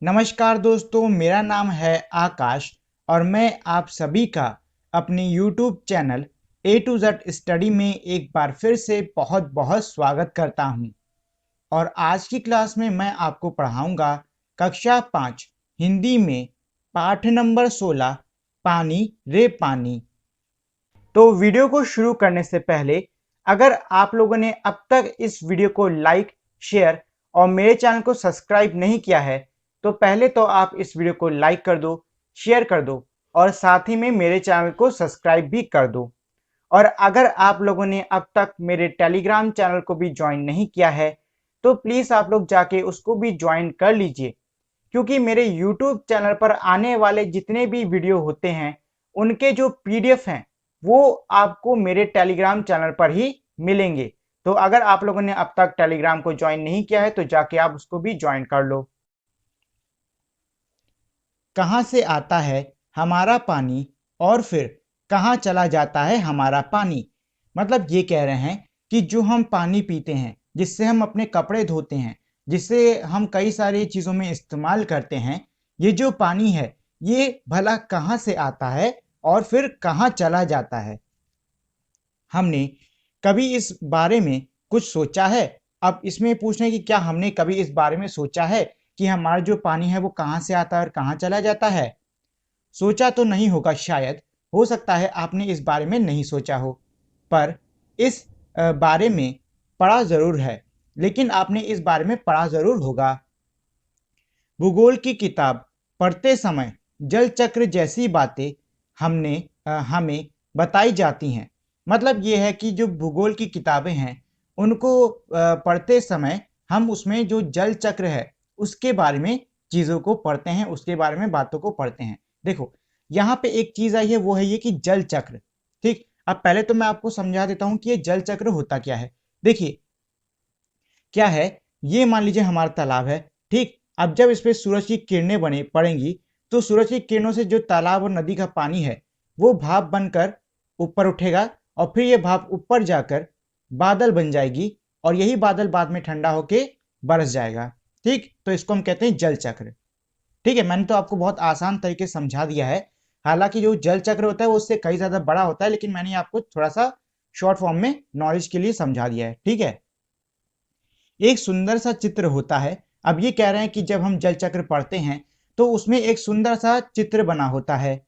नमस्कार दोस्तों, मेरा नाम है आकाश और मैं आप सभी का अपने YouTube channel A to Z study में एक बार फिर से बहुत बहुत स्वागत करता हूं। और आज की क्लास में मैं आपको पढ़ाऊंगा कक्षा 5 हिंदी में पाठ नंबर 16 पानी रे पानी। तो वीडियो को शुरू करने से पहले अगर आप लोगों ने अब तक इस वीडियो को लाइक, शेयर और मेरे चैनल को सब्सक्राइब नहीं किया है तो पहले तो आप इस वीडियो को लाइक कर दो, शेयर कर दो और साथ ही में मेरे चैनल को सब्सक्राइब भी कर दो। और अगर आप लोगों ने अब तक मेरे टेलीग्राम चैनल को भी ज्वाइन नहीं किया है तो प्लीज़ आप लोग जाके उसको भी ज्वाइन कर लीजिए, क्योंकि मेरे यूट्यूब चैनल पर आने वाले जितने भी वीडियो होते हैं उनके जो पीडीएफ हैं वो आपको मेरे टेलीग्राम चैनल पर ही मिलेंगे। तो अगर आप लोगों ने अब तक टेलीग्राम को ज्वाइन नहीं किया है तो जाके आप उसको भी ज्वाइन कर लो। कहाँ से आता है हमारा पानी और फिर कहाँ चला जाता है हमारा पानी। मतलब ये कह रहे हैं कि जो हम पानी पीते हैं, जिससे हम अपने कपड़े धोते हैं, जिससे हम कई सारी चीज़ों में इस्तेमाल करते हैं, ये जो पानी है ये भला कहाँ से आता है और फिर कहाँ चला जाता है। हमने कभी इस बारे में कुछ सोचा है? अब इसमें पूछना है कि क्या हमने कभी इस बारे में सोचा है कि हमारा जो पानी है वो कहाँ से आता है और कहाँ चला जाता है? सोचा तो नहीं होगा शायद, हो सकता है आपने इस बारे में नहीं सोचा हो, पर इस बारे में पढ़ा ज़रूर है, लेकिन आपने इस बारे में पढ़ा ज़रूर होगा। भूगोल की किताब पढ़ते समय जल चक्र जैसी बातें हमें बताई जाती हैं। मतलब ये है कि जो भूगोल की किताबें हैं उनको पढ़ते समय हम उसमें जो जल चक्र है उसके बारे में चीज़ों को पढ़ते हैं, उसके बारे में बातों को पढ़ते हैं। देखो यहाँ पे एक चीज़ आई है, वो है ये कि जल चक्र। ठीक, अब पहले तो मैं आपको समझा देता हूँ कि ये जल चक्र होता क्या है। देखिए क्या है, ये मान लीजिए हमारा तालाब है। ठीक, अब जब इस पे सूरज की किरणें बने पड़ेंगी तो सूरज की किरणों से जो तालाब और नदी का पानी है वो भाप बनकर ऊपर उठेगा और फिर ये भाप ऊपर जाकर बादल बन जाएगी और यही बादल बाद में ठंडा होके बरस जाएगा। ठीक, तो इसको हम कहते हैं जल चक्र। ठीक है, मैंने तो आपको बहुत आसान तरीके से समझा दिया है। हालांकि जो जल चक्र होता है वो उससे कई ज़्यादा बड़ा होता है, लेकिन मैंने आपको थोड़ा सा शॉर्ट फॉर्म में नॉलेज के लिए समझा दिया है। ठीक है, एक सुंदर सा चित्र होता है। अब ये कह रहे हैं कि जब हम जल चक्र पढ़ते हैं तो उसमें एक सुंदर सा चित्र बना होता है।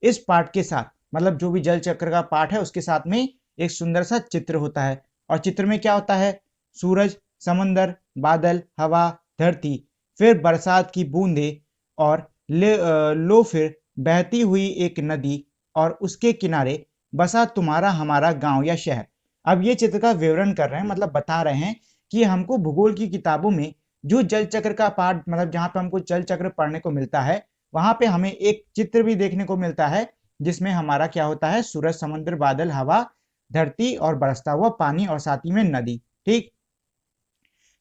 इस पाठ के साथ मतलब जो भी जल चक्र का पाठ है उसके साथ में एक सुंदर सा चित्र होता है। और चित्र में क्या होता है? सूरज, समंदर, बादल, हवा, धरती, फिर बरसात की बूंदे और लो फिर बहती हुई एक नदी और उसके किनारे बसा तुम्हारा हमारा गांव या शहर। अब ये चित्र का विवरण कर रहे हैं, मतलब बता रहे हैं कि हमको भूगोल की किताबों में जो जल चक्र का पाठ, मतलब जहाँ पे हमको जल चक्र पढ़ने को मिलता है वहां पे हमें एक चित्र भी देखने को मिलता है जिसमें हमारा क्या होता है? सूरज, समुद्र, बादल, हवा, धरती और बरसता हुआ पानी और साथ ही में नदी। ठीक,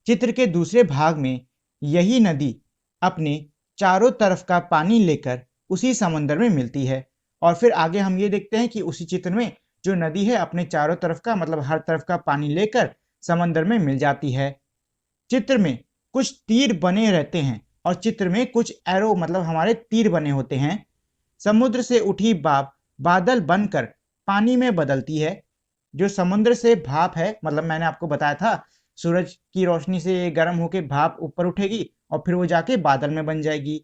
चित्र के दूसरे भाग में यही नदी अपने चारों तरफ का पानी लेकर उसी समंदर में मिलती है। और फिर आगे हम ये देखते हैं कि उसी चित्र में जो नदी है अपने चारों तरफ का, मतलब हर तरफ का पानी लेकर समंदर में मिल जाती है। चित्र में कुछ तीर बने रहते हैं और चित्र में कुछ एरो, मतलब हमारे तीर बने होते हैं। समुद्र से उठी भाप बादल बनकर पानी में बदलती है। जो समुद्र से भाप है, मतलब मैंने आपको बताया था सूरज की रोशनी से गर्म होकर भाप ऊपर उठेगी और फिर वो जाके बादल में बन जाएगी।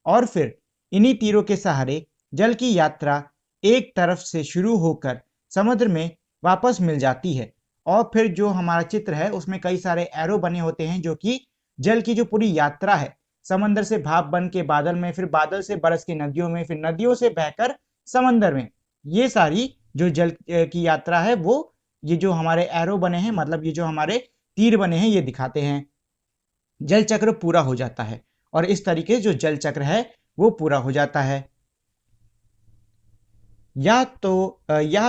और फिर इन्हीं तीरों के सहारे जल की यात्रा एक तरफ से शुरू होकर समुद्र में वापस मिल जाती है। और फिर जो हमारा चित्र है उसमें कई सारे एरो बने होते हैं जो कि जल की जो पूरी यात्रा है, समंदर से भाप बन के बादल में, फिर बादल से बरस के नदियों में, फिर नदियों से बहकर समंदर में, ये सारी जो जल की यात्रा है वो ये जो हमारे एरो बने हैं, मतलब ये जो हमारे तीर बने हैं, ये दिखाते हैं। जल चक्र पूरा हो जाता है और इस तरीके से जो जल चक्र है वो पूरा हो जाता है। यह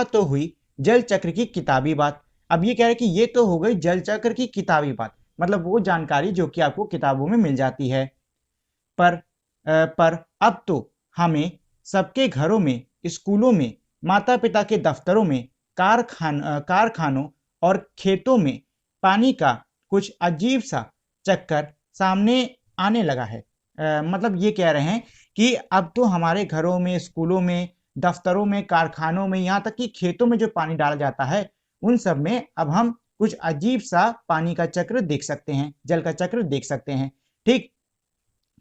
तो हुई जल चक्र की किताबी बात। अब ये कह रहे हैं कि ये तो हो गई जल चक्र की किताबी बात, मतलब वो जानकारी जो कि आपको किताबों में मिल जाती है। पर अब तो हमें सबके घरों में, स्कूलों में, माता पिता के दफ्तरों में, कारखानों और खेतों में पानी का कुछ अजीब सा चक्कर सामने आने लगा है। मतलब ये कह रहे हैं कि अब तो हमारे घरों में, स्कूलों में, दफ्तरों में, कारखानों में, यहाँ तक कि खेतों में जो पानी डाला जाता है, उन सब में अब हम कुछ अजीब सा पानी का चक्र देख सकते हैं, जल का चक्र देख सकते हैं। ठीक,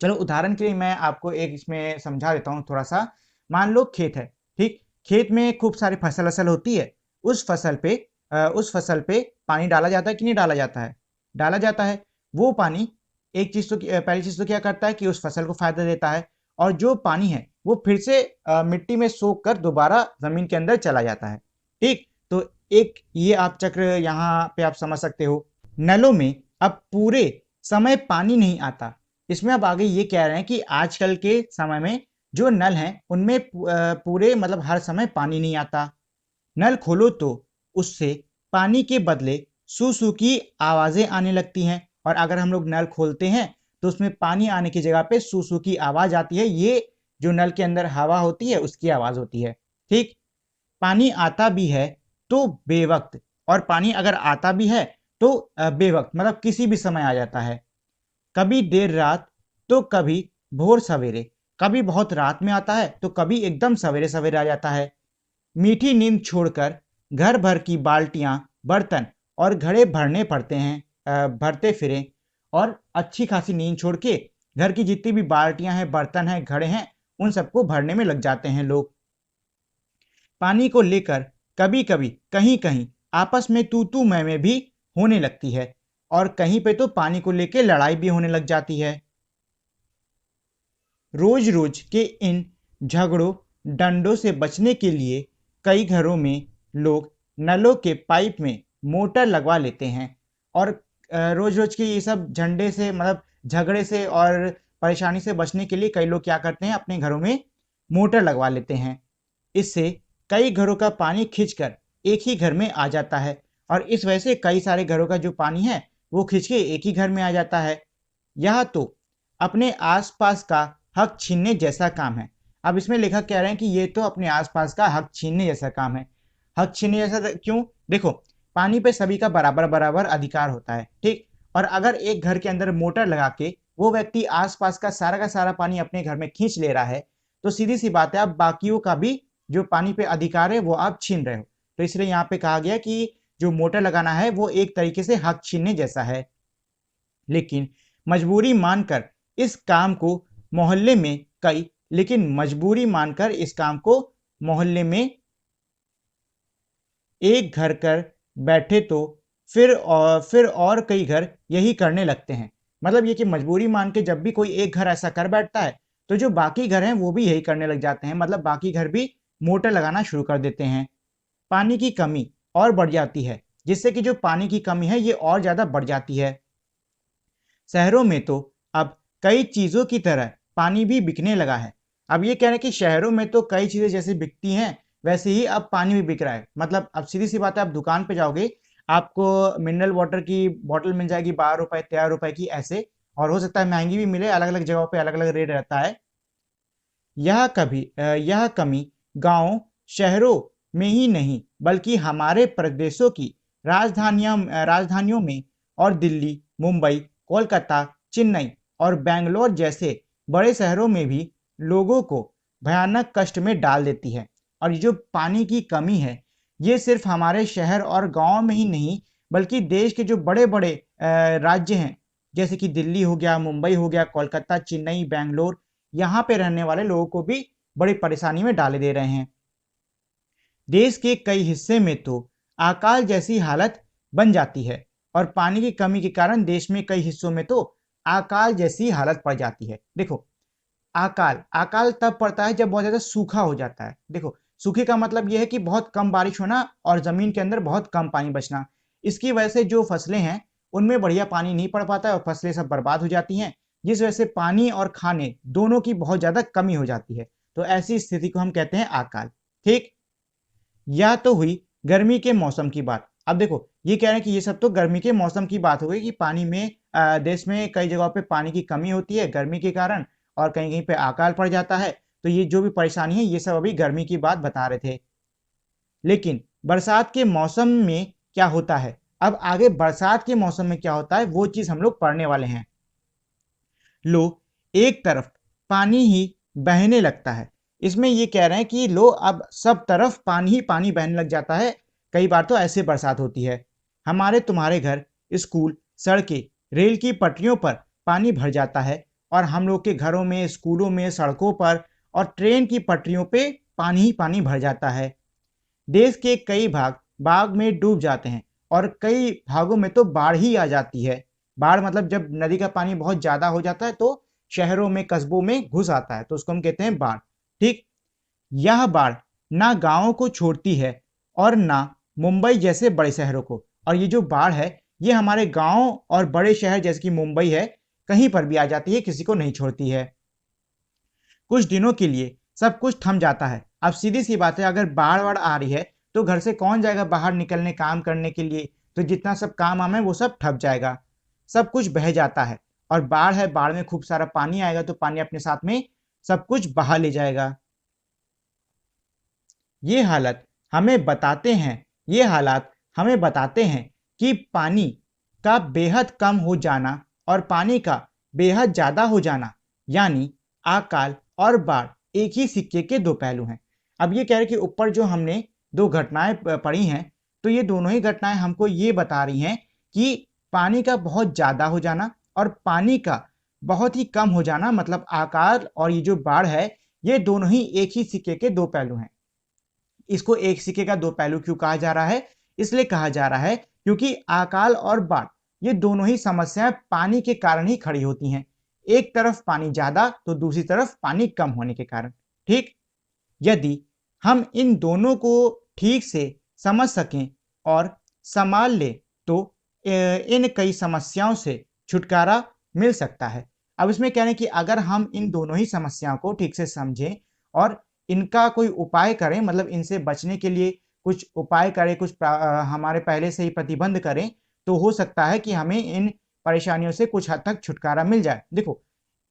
चलो उदाहरण के लिए मैं आपको एक इसमें समझा देता हूँ थोड़ा सा। मान लो खेत है, ठीक, खेत में खूब सारी फसल फसल होती है। उस फसल पे पानी डाला जाता है कि नहीं डाला जाता है? डाला जाता है। वो पानी एक चीज तो पहली चीज तो क्या करता है कि उस फसल को फायदा देता है, और जो पानी है वो फिर से मिट्टी में सोख कर दोबारा जमीन के अंदर चला जाता है। ठीक, तो एक ये आप चक्र यहाँ पे आप समझ सकते हो। नलों में अब पूरे समय पानी नहीं आता। इसमें अब आगे ये कह रहे हैं कि आजकल के समय में जो नल हैं उनमें पूरे मतलब हर समय पानी नहीं आता। नल खोलो तो उससे पानी के बदले सू सू की आवाजें आने लगती हैं, और अगर हम लोग नल खोलते हैं तो उसमें पानी आने की जगह पे सू सू की आवाज आती है। ये जो नल के अंदर हवा होती है उसकी आवाज होती है। ठीक, पानी आता भी है तो बेवक्त, और पानी अगर आता भी है तो बेवक्त मतलब किसी भी समय आ जाता है। कभी देर रात तो कभी भोर सवेरे, कभी बहुत रात में आता है तो कभी एकदम सवेरे सवेरे आ जाता है। मीठी नींद छोड़कर घर भर की बाल्टियां, बर्तन और घड़े भरने पड़ते हैं, भरते फिरें, और अच्छी खासी नींद छोड़ के घर की जितनी भी बाल्टियां हैं, बर्तन हैं, घड़े हैं, उन सबको भरने में लग जाते हैं लोग। पानी को लेकर कभी कभी कहीं कहीं आपस में तू तू मैं भी होने लगती है, और कहीं पे तो पानी को लेकर लड़ाई भी होने लग जाती है। रोज रोज के इन झगड़ों डंडों से बचने के लिए कई घरों में लोग नलों के पाइप में मोटर लगवा लेते हैं, और रोज रोज के ये सब झंडे से मतलब झगड़े से और परेशानी से बचने के लिए कई लोग क्या करते हैं, अपने घरों में मोटर लगवा लेते हैं। इससे कई घरों का पानी खींचकर एक ही घर में आ जाता है, और इस वजह से कई सारे घरों का जो पानी है वो खींच के एक ही घर में आ जाता है। यह तो अपने आसपास का हक छीनने जैसा काम है। अब इसमें लेखक कह रहे हैं कि ये तो अपने आसपास का हक छीनने जैसा काम है। हक छीनने जैसा क्यों? देखो, पानी पे सभी का बराबर बराबर अधिकार होता है, ठीक, और अगर एक घर के अंदर मोटर लगा के वो व्यक्ति आसपास का सारा पानी अपने घर में खींच ले रहा है, तो सीधी सी बात है, आप बाकियों का भी जो पानी पे अधिकार है वो आप छीन रहे हो। तो इसलिए यहाँ पे कहा गया कि जो मोटर लगाना है वो एक तरीके से हक छीनने जैसा है। लेकिन मजबूरी मानकर इस काम को मोहल्ले में कई लेकिन मजबूरी मानकर इस काम को मोहल्ले में एक घर कर बैठे तो फिर और कई घर यही करने लगते हैं। मतलब ये कि मजबूरी मान के जब भी कोई एक घर ऐसा कर बैठता है तो जो बाकी घर हैं वो भी यही करने लग जाते हैं, मतलब बाकी घर भी मोटर लगाना शुरू कर देते हैं। पानी की कमी और बढ़ जाती है, जिससे कि जो पानी की कमी है ये और ज़्यादा बढ़ जाती है। शहरों में तो अब कई चीज़ों की तरह पानी भी बिकने लगा है। अब ये कह रहे हैं कि शहरों में तो कई चीज़ें जैसे बिकती हैं वैसे ही अब पानी भी बिक रहा है। मतलब अब सीधी सी बात है, आप दुकान पे जाओगे, आपको मिनरल वाटर की बॉटल मिल जाएगी 12 रुपए 13 रुपए की ऐसे, और हो सकता है महंगी भी मिले, अलग अलग जगहों पे अलग अलग रेट रहता है। यह कमी गांवों शहरों में ही नहीं बल्कि हमारे प्रदेशों की राजधानियों में और दिल्ली, मुंबई, कोलकाता, चेन्नई और बेंगलोर जैसे बड़े शहरों में भी लोगों को भयानक कष्ट में डाल देती है। और ये जो पानी की कमी है ये सिर्फ हमारे शहर और गांव में ही नहीं बल्कि देश के जो बड़े बड़े राज्य हैं, जैसे कि दिल्ली हो गया, मुंबई हो गया, कोलकाता, चेन्नई, बेंगलोर, यहाँ पे रहने वाले लोगों को भी बड़ी परेशानी में डाले दे रहे हैं। देश के कई हिस्से में तो अकाल जैसी हालत बन जाती है, और पानी की कमी के कारण देश में कई हिस्सों में तो अकाल जैसी हालत पड़ जाती है। देखो, अकाल अकाल तब पड़ता है जब बहुत ज़्यादा सूखा हो जाता है। देखो, सूखे का मतलब यह है कि बहुत कम बारिश होना और ज़मीन के अंदर बहुत कम पानी बचना। इसकी वजह से जो फसलें हैं उनमें बढ़िया पानी नहीं पड़ पाता है और फसलें सब बर्बाद हो जाती हैं, जिस वजह से पानी और खाने दोनों की बहुत ज़्यादा कमी हो जाती है। तो ऐसी स्थिति को हम कहते हैं अकाल। ठीक, यह तो हुई गर्मी के मौसम की बात। अब देखो, ये कह रहे हैं कि ये सब तो गर्मी के मौसम की बात हो गई कि पानी में देश में कई जगहों पे पानी की कमी होती है गर्मी के कारण, और कहीं कहीं पे अकाल पड़ जाता है। तो ये जो भी परेशानी है ये सब अभी गर्मी की बात बता रहे थे। लेकिन बरसात के मौसम में क्या होता है, अब आगे बरसात के मौसम में क्या होता है वो चीज हम लोग पढ़ने वाले हैं। लोग एक तरफ पानी ही बहने लगता है। इसमें ये कह रहे हैं कि लो अब सब तरफ पानी ही पानी बहने लग जाता है। कई बार तो ऐसे बरसात होती है। हमारे तुम्हारे घर, स्कूल, सड़कें, रेल की पटरियों पर पानी भर जाता है और हम लोग के घरों में, स्कूलों में, सड़कों पर और ट्रेन की पटरियों पे पानी ही पानी भर जाता है। देश के कई भाग बाढ़ में डूब जाते हैं और कई भागों में तो बाढ़ ही आ जाती है। बाढ़ मतलब जब नदी का पानी बहुत ज्यादा हो जाता है तो शहरों में, कस्बों में घुस आता है, तो उसको हम कहते हैं बाढ़। ठीक, यह बाढ़ ना गांवों को छोड़ती है और ना मुंबई जैसे बड़े शहरों को। और ये जो बाढ़ है ये हमारे गांव और बड़े शहर जैसे कि मुंबई है, कहीं पर भी आ जाती है, किसी को नहीं छोड़ती है। कुछ दिनों के लिए सब कुछ थम जाता है। अब सीधी सी बात है, अगर बाढ़ वाढ़ आ रही है तो घर से कौन जाएगा बाहर निकलने काम करने के लिए, तो जितना सब काम वाम है वो सब ठप जाएगा, सब कुछ बह जाता है। और बाढ़ है, बाढ़ में खूब सारा पानी आएगा तो पानी अपने साथ में सब कुछ बहा ले जाएगा। ये हालत हमें बताते हैं ये हालात हमें बताते हैं कि पानी का बेहद कम हो जाना और पानी का बेहद ज़्यादा हो जाना, यानी अकाल और बाढ़ एक ही सिक्के के दो पहलू हैं। अब ये कह रहे कि ऊपर जो हमने दो घटनाएं पढ़ी हैं, तो ये दोनों ही घटनाएं हमको ये बता रही हैं कि पानी का बहुत ज़्यादा हो जाना और पानी का बहुत ही कम हो जाना, मतलब अकाल और ये जो बाढ़ है, ये दोनों ही एक ही सिक्के के दो पहलू हैं। इसको एक सिक्के का दो पहलू क्यों कहा जा रहा है? इसलिए कहा जा रहा है क्योंकि अकाल और बाढ़ ये दोनों ही समस्याएं पानी के कारण ही खड़ी होती हैं। एक तरफ पानी ज्यादा तो दूसरी तरफ पानी कम होने के कारण। ठीक, यदि हम इन दोनों को ठीक से समझ सकें और संभाल ले तो इन कई समस्याओं से छुटकारा मिल सकता है। अब इसमें कह रहे हैं कि अगर हम इन दोनों ही समस्याओं को ठीक से समझें और इनका कोई उपाय करें, मतलब इनसे बचने के लिए कुछ उपाय करें, कुछ हमारे पहले से ही प्रतिबंध करें, तो हो सकता है कि हमें इन परेशानियों से कुछ हद तक छुटकारा मिल जाए। देखो,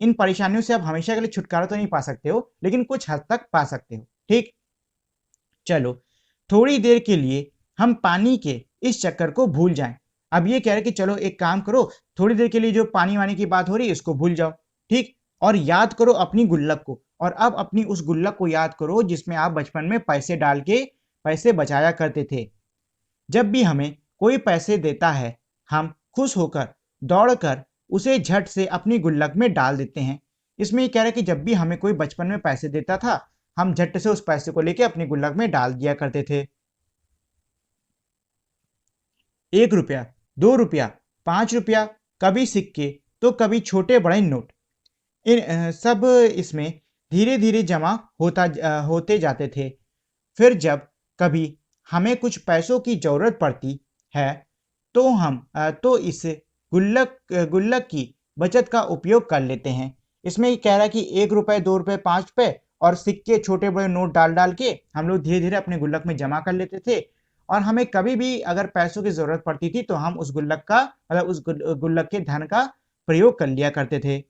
इन परेशानियों से आप हमेशा के लिए छुटकारा तो नहीं पा सकते हो, लेकिन कुछ हद तक पा सकते हो। ठीक, चलो थोड़ी देर के लिए हम पानी के इस चक्कर को भूल जाएं। अब ये कह रहे कि चलो एक काम करो, थोड़ी देर के लिए जो पानी वानी की बात हो रही है इसको भूल जाओ। ठीक, और याद करो अपनी गुल्लक को, और अब अपनी उस गुल्लक को याद करो जिसमें आप बचपन में पैसे डाल के पैसे बचाया करते थे। जब भी हमें कोई पैसे देता है, हम खुश होकर दौड़कर उसे झट से अपनी गुल्लक में डाल देते हैं। इसमें ये कह रहा है कि जब भी हमें कोई बचपन में पैसे देता था, हम झट से उस पैसे को लेके अपनी गुल्लक में डाल दिया करते थे। 1 रुपया, 2 रुपया, 5 रुपया, कभी सिक्के तो कभी छोटे बड़े नोट, इन सब इसमें धीरे धीरे जमा होते जाते थे। फिर जब कभी हमें कुछ पैसों की जरूरत पड़ती है तो हम तो इस गुल्लक की बचत का उपयोग कर लेते हैं। इसमें ये कह रहा है कि 1 रुपए, 2 रुपए, 5 रुपए और सिक्के छोटे बड़े नोट डाल डाल के हम लोग धीरे धीरे अपने गुल्लक में जमा कर लेते थे। और हमें कभी भी अगर पैसों की जरूरत पड़ती थी तो हम उस गुल्लक का, मतलब उस गुल्लक के धन का प्रयोग कर लिया करते थे।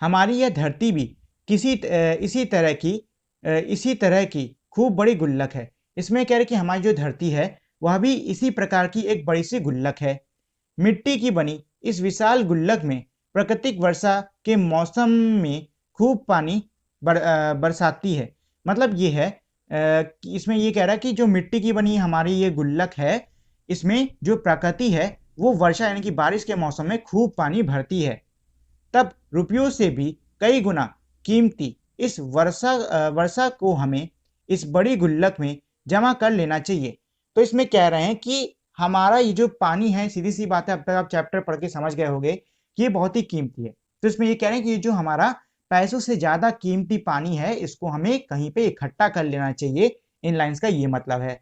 हमारी यह धरती भी इसी तरह की खूब बड़ी गुल्लक है। इसमें कह रहे कि हमारी जो धरती है वह भी इसी प्रकार की एक बड़ी सी गुल्लक है। मिट्टी की बनी इस विशाल गुल्लक में प्राकृतिक वर्षा के मौसम में खूब पानी बरसाती है। मतलब ये है कि इसमें ये कह रहा है कि जो मिट्टी की बनी हमारी ये गुल्लक है, इसमें जो प्रकृति है वो वर्षा यानी कि बारिश के मौसम में खूब पानी भरती है। तब रुपयों से भी कई गुना कीमती इस वर्षा को हमें इस बड़ी गुल्लक में जमा कर लेना चाहिए। तो इसमें कह रहे हैं कि हमारा ये जो पानी है, सीधी सी बात है, अब तक आप चैप्टर पढ़ के समझ गए होंगे कि ये बहुत ही कीमती है। तो इसमें ये कह रहे हैं कि ये जो हमारा पैसों से ज्यादा कीमती पानी है, इसको हमें कहीं पे इकट्ठा कर लेना चाहिए। इन लाइंस का ये मतलब है।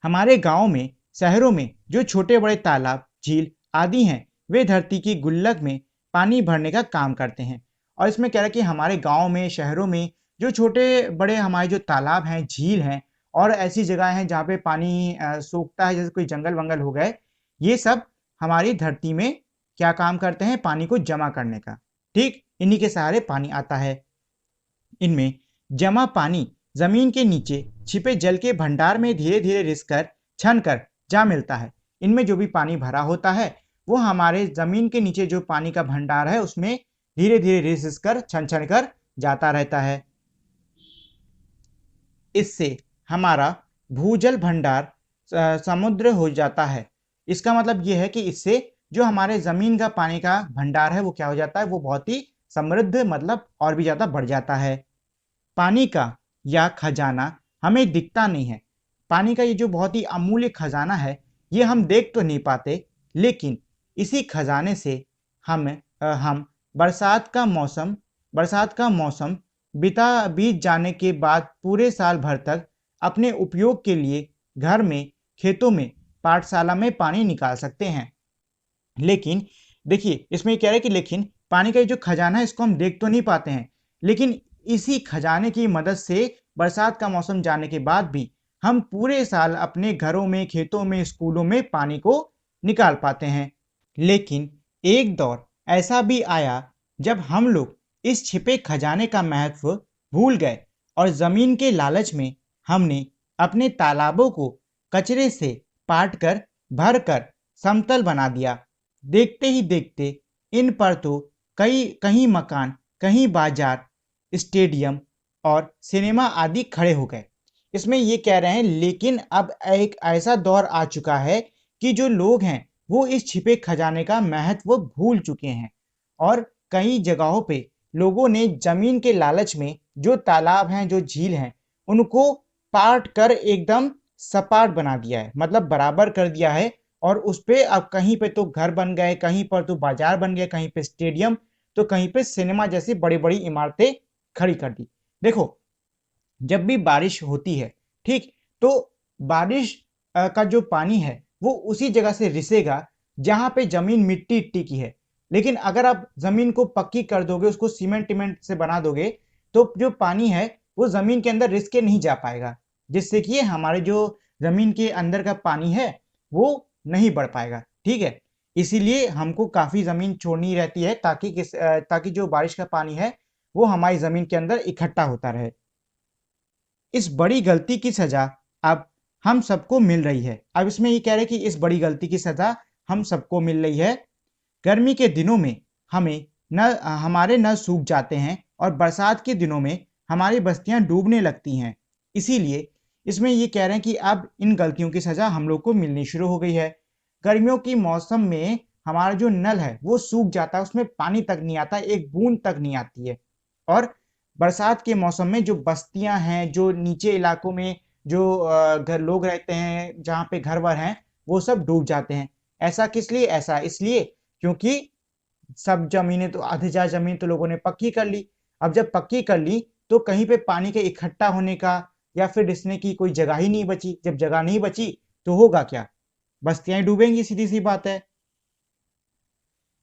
हमारे गांव में, शहरों में जो छोटे बड़े तालाब, झील आदि हैं, वे धरती की गुल्लक में पानी भरने का काम करते हैं। और इसमें कह रहा है कि हमारे गांव में, शहरों में जो छोटे बड़े हमारे जो तालाब हैं, झील हैं और ऐसी जगह हैं जहाँ पे पानी सूखता है, जैसे कोई जंगल वंगल हो गए, ये सब हमारी धरती में क्या काम करते हैं? पानी को जमा करने का। ठीक, इन्हीं के सहारे पानी आता है। इनमें जमा पानी जमीन के नीचे छिपे जल के भंडार में धीरे धीरे रिस कर छन कर जा मिलता है। इनमें जो भी पानी भरा होता है वो हमारे जमीन के नीचे जो पानी का भंडार है उसमें धीरे धीरे रिस कर छन छन कर जाता रहता है। इससे हमारा भूजल भंडार समुद्र हो जाता है। इसका मतलब ये है कि इससे जो हमारे जमीन का पानी का भंडार है वो क्या हो जाता है, वो बहुत ही समृद्ध मतलब और भी ज्यादा बढ़ जाता है। पानी का या खजाना हमें दिखता नहीं है। पानी का ये जो बहुत ही अमूल्य खजाना है ये हम देख तो नहीं पाते, लेकिन इसी खजाने से हम बरसात का मौसम बीत जाने के बाद पूरे साल भर तक अपने उपयोग के लिए घर में, खेतों में, पाठशाला में पानी निकाल सकते हैं। लेकिन देखिए इसमें ये कह रहा है कि लेकिन पानी का जो खजाना है इसको हम देख तो नहीं पाते हैं, लेकिन इसी खजाने की मदद से बरसात का मौसम जाने के बाद भी हम पूरे साल अपने घरों में, खेतों में, स्कूलों में पानी को निकाल पाते हैं। लेकिन एक दौर ऐसा भी आया जब हम लोग इस छिपे खजाने का महत्व भूल गए और जमीन के लालच में हमने अपने तालाबों को कचरे से पाट कर भर कर समतल बना दिया। देखते ही देखते इन पर तो कहीं मकान, कहीं बाजार, स्टेडियम और सिनेमा आदि खड़े हो गए। इसमें ये कह रहे हैं लेकिन अब एक ऐसा दौर आ चुका है कि जो लोग हैं वो इस छिपे खजाने का महत्व भूल चुके हैं और कई जगहों पे लोगों ने जमीन के लालच में जो तालाब हैं, जो झील हैं, उनको पाट कर एकदम सपाट बना दिया है, मतलब बराबर कर दिया है। और उस पे अब कहीं पे तो घर बन गए, कहीं पर तो बाजार बन गए, कहीं पे स्टेडियम, तो कहीं पे सिनेमा जैसी बड़ी बड़ी इमारतें खड़ी कर दी। देखो जब भी बारिश होती है, ठीक, तो बारिश का जो पानी है वो उसी जगह से रिसेगा जहां पे जमीन मिट्टी इट्टी की है। लेकिन अगर आप जमीन को पक्की कर दोगे, उसको सीमेंट टीमेंट से बना दोगे, तो जो पानी है वो जमीन के अंदर रिस के नहीं जा पाएगा, जिससे कि हमारे जो जमीन के अंदर का पानी है वो नहीं बढ़ पाएगा। ठीक है, इसीलिए हमको काफी जमीन छोड़नी रहती है ताकि जो बारिश का पानी है वो हमारी जमीन के अंदर इकट्ठा होता रहे। इस बड़ी गलती की सजा अब हम सबको मिल रही है। अब इसमें ये कह रहे हैं कि इस बड़ी गलती की सजा हम सबको मिल रही है। गर्मी के दिनों में हमारे नल सूख जाते हैं और बरसात के दिनों में हमारी बस्तियां डूबने लगती हैं। इसीलिए इसमें ये कह रहे हैं कि अब इन गलतियों की सजा हम लोग को मिलनी शुरू हो गई है। गर्मियों की मौसम में हमारा जो नल है वो सूख जाता है, उसमें पानी तक नहीं आता, एक बूंद तक नहीं आती है। और बरसात के मौसम में जो बस्तियां हैं, जो नीचे इलाकों में जो घर लोग रहते हैं, जहाँ पे घर वर हैं, वो सब डूब जाते हैं। ऐसा किस लिए? ऐसा इसलिए क्योंकि सब जमीनें तो आधी जा जमीन तो लोगों ने पक्की कर ली। अब जब पक्की कर ली तो कहीं पे पानी के इकट्ठा होने का या फिर रिसने की कोई जगह ही नहीं बची। जब जगह नहीं बची तो होगा क्या? बस्तियां डूबेंगी, सीधी सी बात है।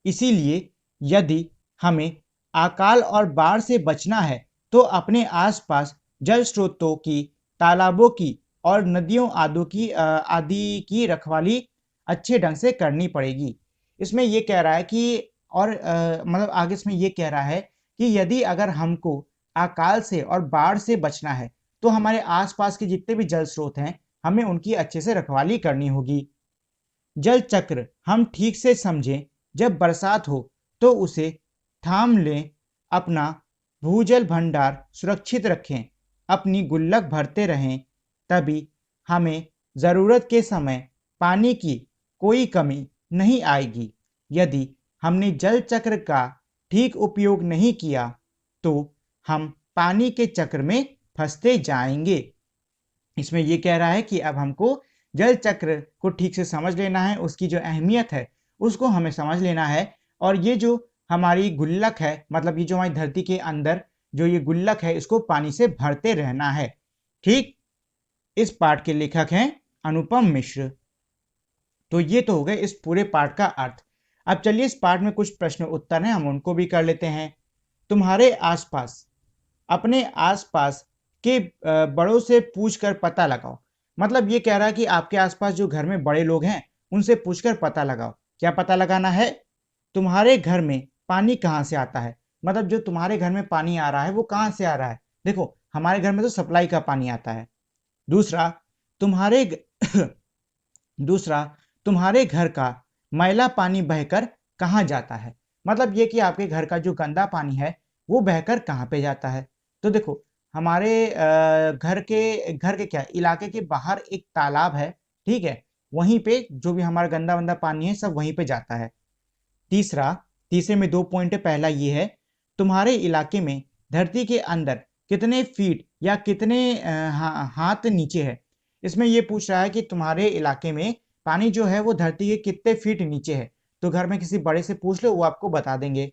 इसीलिए यदि हमें अकाल और बाढ़ से बचना है तो अपने आसपास जल स्रोतों की, तालाबों की और नदियों आदि की रखवाली अच्छे ढंग से करनी पड़ेगी। इसमें ये कह रहा है कि मतलब आगे इसमें ये कह रहा है कि यदि अगर हमको अकाल से और बाढ़ से बचना है तो हमारे आसपास के जितने भी जल स्रोत हैं हमें उनकी अच्छे से रखवाली करनी होगी। जल चक्र हम ठीक से समझें, जब बरसात हो तो उसे थाम लें, अपना भूजल भंडार सुरक्षित रखें, अपनी गुल्लक भरते रहें, तभी हमें ज़रूरत के समय पानी की कोई कमी नहीं आएगी। यदि हमने जल चक्र का ठीक उपयोग नहीं किया तो हम पानी के चक्र में फंसते जाएंगे। इसमें यह कह रहा है कि अब हमको जल चक्र को ठीक से समझ लेना है, उसकी जो अहमियत है उसको हमें समझ लेना है। और ये जो हमारी गुल्लक है, मतलब ये जो हमारी धरती के अंदर जो ये गुल्लक है, इसको पानी से भरते रहना है। ठीक, इस पाठ के लेखक हैं अनुपम मिश्र। तो ये तो हो गए इस पूरे पाठ का अर्थ। अब चलिए इस पाठ में कुछ प्रश्न उत्तर हैं, हम उनको भी कर लेते हैं। तुम्हारे आसपास, अपने आसपास के बड़ों से पूछकर पता लगाओ। मतलब ये कह रहा है कि आपके आसपास जो घर में बड़े लोग हैं उनसे पूछकर पता लगाओ। क्या पता लगाना है? तुम्हारे घर में पानी कहाँ से आता है, मतलब जो तुम्हारे घर में पानी आ रहा है वो कहाँ से आ रहा है। देखो हमारे घर में तो सप्लाई का पानी आता है। दूसरा, तुम्हारे दूसरा, तुम्हारे घर का मैला पानी बहकर कहाँ जाता है। मतलब ये कि आपके घर का जो गंदा पानी है वो बहकर कहाँ पे जाता है। तो देखो हमारे घर के क्या इलाके के बाहर एक तालाब है, ठीक है, वहीं पे जो भी हमारा गंदा वंदा पानी है सब वहीं पे जाता है। तीसरे में 2 पॉइंट है। पहला ये है, तुम्हारे इलाके में धरती के अंदर कितने फीट या कितने हाथ नीचे है। इसमें ये पूछ रहा है कि तुम्हारे इलाके में पानी जो है वो धरती के कितने फीट नीचे है। तो घर में किसी बड़े से पूछ लो, वो आपको बता देंगे।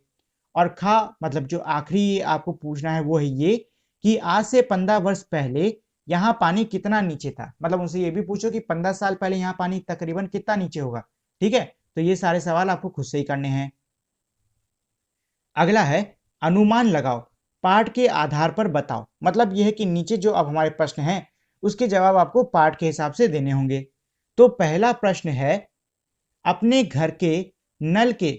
और खा मतलब जो आखिरी आपको पूछना है वो है ये कि आज से 15 वर्ष पहले यहाँ पानी कितना नीचे था। मतलब उनसे ये भी पूछो कि 15 साल पहले यहाँ पानी तकरीबन कितना नीचे होगा। ठीक है, तो ये सारे सवाल आपको खुद से ही करने हैं। अगला है अनुमान लगाओ, पाठ के आधार पर बताओ। मतलब यह है कि नीचे जो अब हमारे प्रश्न हैं उसके जवाब आपको पाठ के हिसाब से देने होंगे। तो पहला प्रश्न है, अपने घर के नल के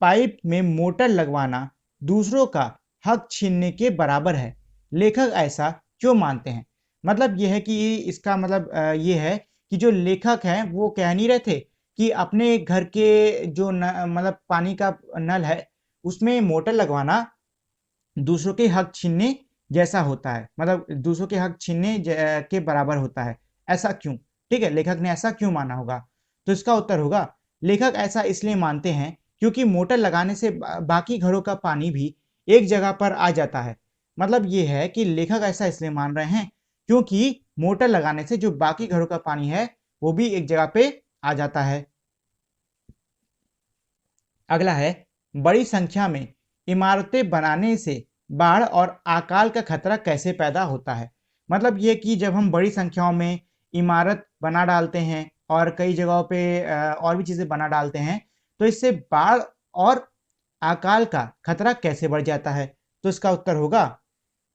पाइप में मोटर लगवाना दूसरों का हक छीनने के बराबर है, लेखक ऐसा क्यों मानते हैं। मतलब यह है कि इसका मतलब ये है कि जो लेखक हैं वो कह नहीं रहे थे कि अपने घर के जो मतलब पानी का नल है उसमें मोटर लगवाना दूसरों के हक छीनने जैसा होता है, मतलब दूसरों के हक छीनने के बराबर होता है। ऐसा क्यों, ठीक है, लेखक ने ऐसा क्यों माना होगा। तो इसका उत्तर होगा, लेखक ऐसा इसलिए मानते हैं क्योंकि मोटर लगाने से बाकी घरों का पानी भी एक जगह पर आ जाता है। मतलब ये है कि लेखक ऐसा इसलिए मान रहे हैं क्योंकि मोटर लगाने से जो बाकी घरों का पानी है वो भी एक जगह पे आ जाता है। अगला है, बड़ी संख्या में इमारतें बनाने से बाढ़ और अकाल का खतरा कैसे पैदा होता है। मतलब ये कि जब हम बड़ी संख्याओं में इमारत बना डालते हैं और कई जगहों पे और भी चीज़ें बना डालते हैं तो इससे बाढ़ और अकाल का खतरा कैसे बढ़ जाता है। तो इसका उत्तर होगा,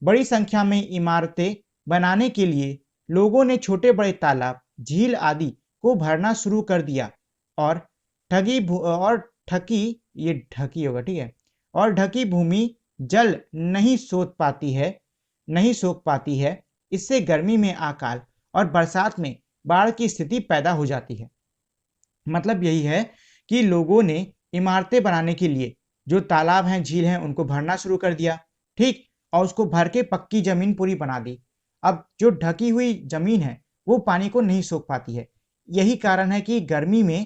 बड़ी संख्या में इमारतें बनाने के लिए लोगों ने छोटे बड़े तालाब, झील आदि को भरना शुरू कर दिया और ठगी ये ढकी होगा, ठीक है, और ढकी भूमि जल नहीं सोख पाती है। इससे गर्मी में अकाल और बरसात में बाढ़ की स्थिति पैदा हो जाती है। मतलब यही है कि लोगों ने इमारतें बनाने के लिए जो तालाब हैं, झील हैं, उनको भरना शुरू कर दिया, ठीक, और उसको भर के पक्की जमीन पूरी बना दी। अब जो ढकी हुई जमीन है वो पानी को नहीं सोख पाती है। यही कारण है कि गर्मी में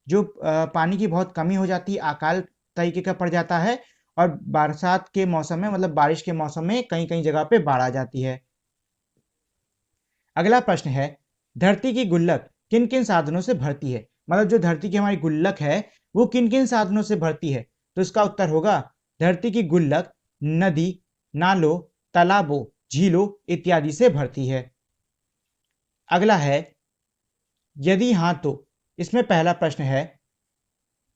जो पानी की बहुत कमी हो जाती है, अकाल तरीके का पड़ जाता है और बरसात के मौसम में मतलब बारिश के मौसम में कहीं कहीं जगह पे बाढ़ आ जाती है। अगला प्रश्न है, धरती की गुल्लक किन किन साधनों से भरती है। मतलब जो धरती की हमारी गुल्लक है वो किन किन साधनों से भरती है। तो इसका उत्तर होगा, धरती की गुल्लक नदी, नालों, तालाबों, झीलों इत्यादि से भरती है। अगला है, यदि हाँ तो इसमें पहला प्रश्न है,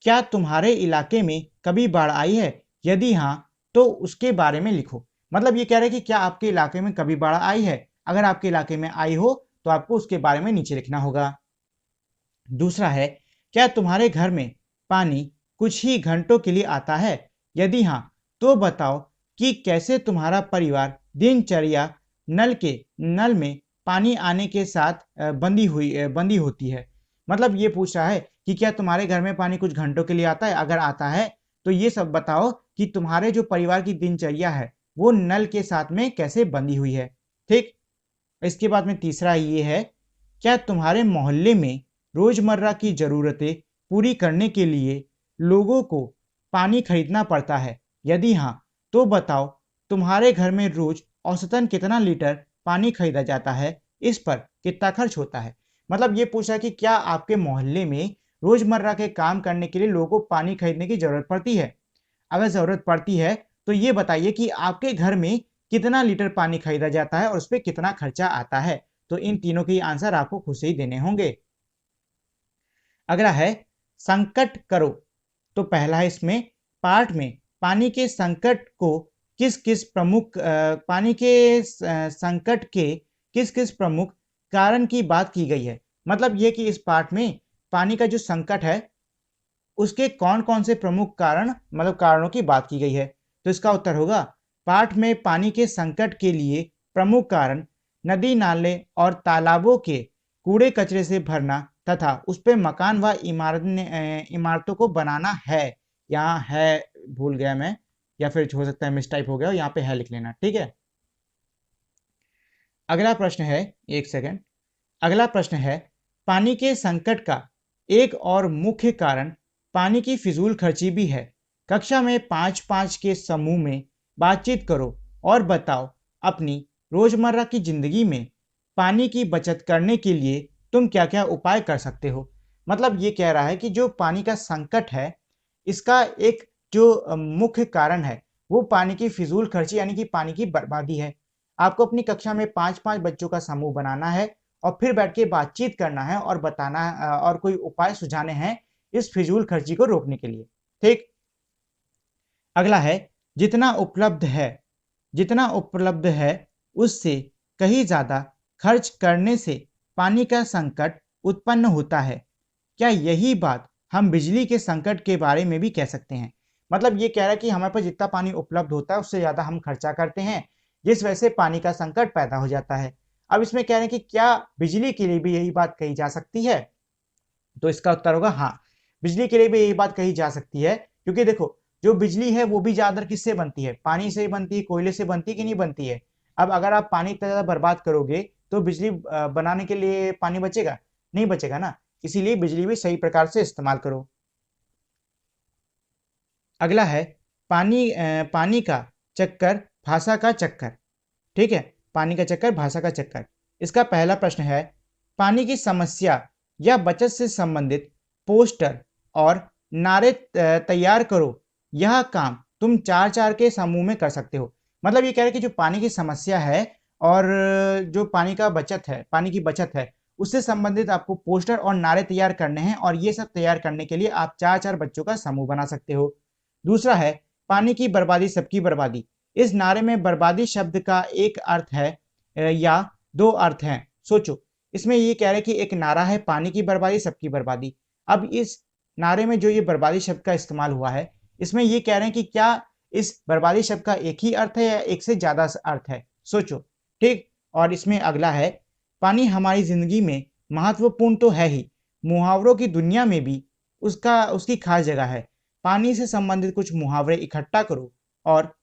क्या तुम्हारे इलाके में कभी बाढ़ आई है, यदि हाँ तो उसके बारे में लिखो। मतलब ये कह रहे हैं कि क्या आपके इलाके में कभी बाढ़ आई है, अगर आपके इलाके में आई हो तो आपको उसके बारे में नीचे लिखना होगा। दूसरा है, क्या तुम्हारे घर में पानी कुछ ही घंटों के लिए आता है, यदि हाँ तो बताओ कि कैसे तुम्हारा परिवार दिनचर्या नल में पानी आने के साथ बंदी होती है। मतलब ये पूछ रहा है कि क्या तुम्हारे घर में पानी कुछ घंटों के लिए आता है, अगर आता है तो ये सब बताओ कि तुम्हारे जो परिवार की दिनचर्या है वो नल के साथ में कैसे बंधी हुई है। ठीक, इसके बाद में तीसरा ये है, क्या तुम्हारे मोहल्ले में रोजमर्रा की जरूरतें पूरी करने के लिए लोगों को पानी खरीदना पड़ता है, यदि हाँ तो बताओ तुम्हारे घर में रोज औसतन कितना लीटर पानी खरीदा जाता है, इस पर कितना खर्च होता है। मतलब ये पूछा कि क्या आपके मोहल्ले में रोजमर्रा के काम करने के लिए लोगों को पानी खरीदने की जरूरत पड़ती है। अगर जरूरत पड़ती है तो ये बताइए कि आपके घर में कितना लीटर पानी खरीदा जाता है और उस पर कितना खर्चा आता है। तो इन तीनों के आंसर आपको खुद से ही देने होंगे। अगला है, संकट करो। तो पहला है इसमें पाठ में पानी के संकट को पानी के संकट के किस किस प्रमुख कारण की बात की गई है। मतलब ये कि इस पाठ में पानी का जो संकट है उसके कौन कौन से प्रमुख कारणों की बात की गई है। तो इसका उत्तर होगा, पाठ में पानी के संकट के लिए प्रमुख कारण नदी नाले और तालाबों के कूड़े कचरे से भरना तथा उस पे मकान व इमारतों को बनाना है। यहाँ है भूल गया मैं, या फिर हो सकता है मिस टाइप हो गया, यहाँ पे है लिख लेना, ठीक है। अगला प्रश्न है, एक सेकंड। अगला प्रश्न है, पानी के संकट का एक और मुख्य कारण पानी की फिजूल खर्ची भी है। कक्षा में 5-5 के समूह में बातचीत करो और बताओ अपनी रोजमर्रा की जिंदगी में पानी की बचत करने के लिए तुम क्या क्या उपाय कर सकते हो। मतलब ये कह रहा है कि जो पानी का संकट है, इसका एक जो मुख्य कारण है वो पानी की फिजूल खर्ची यानी कि पानी की बर्बादी है। आपको अपनी कक्षा में 5-5 बच्चों का समूह बनाना है और फिर बैठ के बातचीत करना है और बताना और कोई उपाय सुझाने हैं इस फिजूल खर्ची को रोकने के लिए, ठीक। अगला है, जितना उपलब्ध है उससे कहीं ज्यादा खर्च करने से पानी का संकट उत्पन्न होता है। क्या यही बात हम बिजली के संकट के बारे में भी कह सकते हैं। मतलब ये कह रहा है कि हमारे पास जितना पानी उपलब्ध होता है उससे ज्यादा हम खर्चा करते हैं, जिस वजह से पानी का संकट पैदा हो जाता है। अब इसमें कह रहे हैं कि क्या बिजली के लिए भी यही बात कही जा सकती है, तो इसका उत्तर होगा हाँ, बिजली के लिए भी यही बात कही जा सकती है। क्योंकि देखो, जो बिजली है वो भी ज्यादातर किससे बनती है, पानी से ही बनती है, कोयले से बनती है कि नहीं बनती है। अब अगर आप पानी इतना ज्यादा बर्बाद करोगे तो बिजली बनाने के लिए पानी बचेगा, नहीं बचेगा ना। इसीलिए बिजली भी सही प्रकार से इस्तेमाल करो। अगला है, पानी का चक्कर भाषा का चक्कर, ठीक है। पानी का चक्कर भाषा का चक्कर। इसका पहला प्रश्न है, पानी की समस्या या बचत से संबंधित पोस्टर और नारे तैयार करो। यह काम तुम 4-4 के समूह में कर सकते हो। मतलब ये कह रहे हैं कि जो पानी की समस्या है और जो पानी का बचत है, पानी की बचत है, उससे संबंधित आपको पोस्टर और नारे तैयार करने हैं और ये सब तैयार करने के लिए आप 4-4 बच्चों का समूह बना सकते हो। दूसरा है, पानी की बर्बादी सबकी बर्बादी। इस नारे में बर्बादी शब्द का एक अर्थ है या दो अर्थ हैं। सोचो, इसमें ये कह रहे हैं कि एक नारा है पानी की बर्बादी सबकी बर्बादी। अब इस नारे में जो ये बर्बादी शब्द का इस्तेमाल हुआ है, इसमें ये कह रहे हैं कि क्या इस बर्बादी शब्द का एक ही अर्थ है या एक से ज्यादा अर्थ है। सोचो, ठीक। और इसमें अगला है, पानी हमारी जिंदगी में महत्वपूर्ण तो है ही, मुहावरों की दुनिया में भी उसकी खास जगह है। पानी से संबंधित कुछ मुहावरे इकट्ठा करो और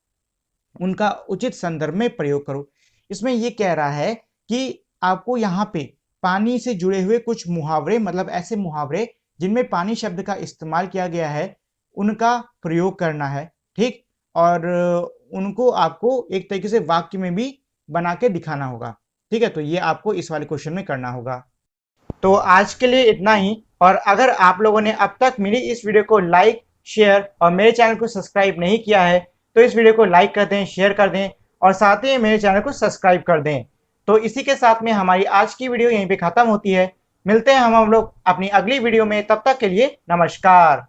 उनका उचित संदर्भ में प्रयोग करो। इसमें यह कह रहा है कि आपको यहाँ पे पानी से जुड़े हुए कुछ मुहावरे, मतलब ऐसे मुहावरे जिनमें पानी शब्द का इस्तेमाल किया गया है, उनका प्रयोग करना है, ठीक। और उनको आपको एक तरीके से वाक्य में भी बना के दिखाना होगा, ठीक है। तो ये आपको इस वाले क्वेश्चन में करना होगा। तो आज के लिए इतना ही। और अगर आप लोगों ने अब तक मेरी इस वीडियो को लाइक, शेयर और मेरे चैनल को सब्सक्राइब नहीं किया है तो इस वीडियो को लाइक कर दें, शेयर कर दें और साथ ही मेरे चैनल को सब्सक्राइब कर दें। तो इसी के साथ में हमारी आज की वीडियो यहीं पे खत्म होती है। मिलते हैं हम लोग अपनी अगली वीडियो में, तब तक के लिए नमस्कार।